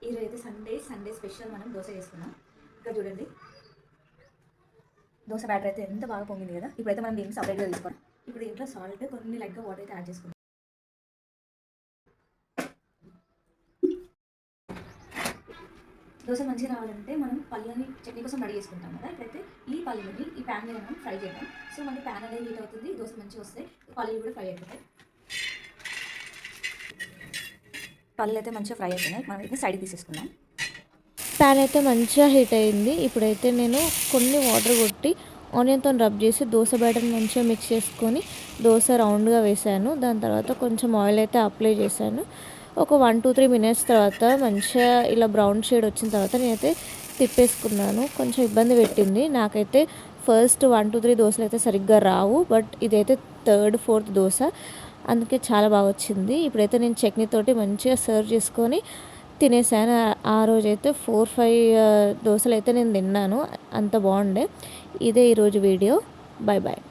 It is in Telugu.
ఈరోజు అయితే సండే స్పెషల్ మనం దోశ చేసుకున్నాం. ఇక్కడ చూడండి, దోశ బ్యాటర్ అయితే ఎంత బాగా పొంగింది కదా. ఇప్పుడైతే మనం దీన్ని సపరేట్గా తీసుకోవాలి. ఇప్పుడు దీంట్లో సాల్ట్, కొన్ని లైట్గా వాటర్ అయితే యాడ్ చేసుకుంటాం. దోశ మంచిగా రావాలంటే మనం పళ్ళని చట్నీ కోసం రెడీ చేసుకుంటాం కదా. ఇప్పుడైతే ఈ పళ్ళని ఈ ప్యాన్ మీద మనం ఫ్రై చేద్దాం. సో మనకి ప్యాన్ అనేది హీట్ అవుతుంది, దోశ మంచిగా వస్తాయి, పళ్ళు కూడా ఫ్రై అయిపోతాయి. పళ్ళు అయితే మంచిగా ఫ్రై అవుతున్నాయి. మనం అయితే సైడ్కి తీసేసుకుందాం. ప్యాన్ అయితే మంచిగా హీట్ అయింది. ఇప్పుడైతే నేను కొన్ని వాటర్ కొట్టి ఆనియన్తో రబ్ చేసి దోశ బ్యాటర్ని మంచిగా మిక్స్ చేసుకొని దోశ రౌండ్గా వేసాను. దాని తర్వాత కొంచెం ఆయిల్ అయితే అప్లై చేశాను. ఒక 1-3 మినిట్స్ తర్వాత మంచిగా ఇలా బ్రౌన్ షేడ్ వచ్చిన తర్వాత నేనైతే తిప్పేసుకున్నాను. కొంచెం ఇబ్బంది పెట్టింది నాకైతే. ఫస్ట్ 1-3 దోశలు అయితే సరిగ్గా రావు, బట్ ఇదైతే 3rd-4th దోశ, అందుకే చాలా బాగా వచ్చింది. ఇప్పుడైతే నేను చట్నీతోటి మంచిగా సర్వ్ చేసుకొని తినేసాను. ఆ రోజైతే 4-5 దోశలు అయితే నేను తిన్నాను, అంత బాగుండే. ఇదే ఈరోజు వీడియో. Bye bye.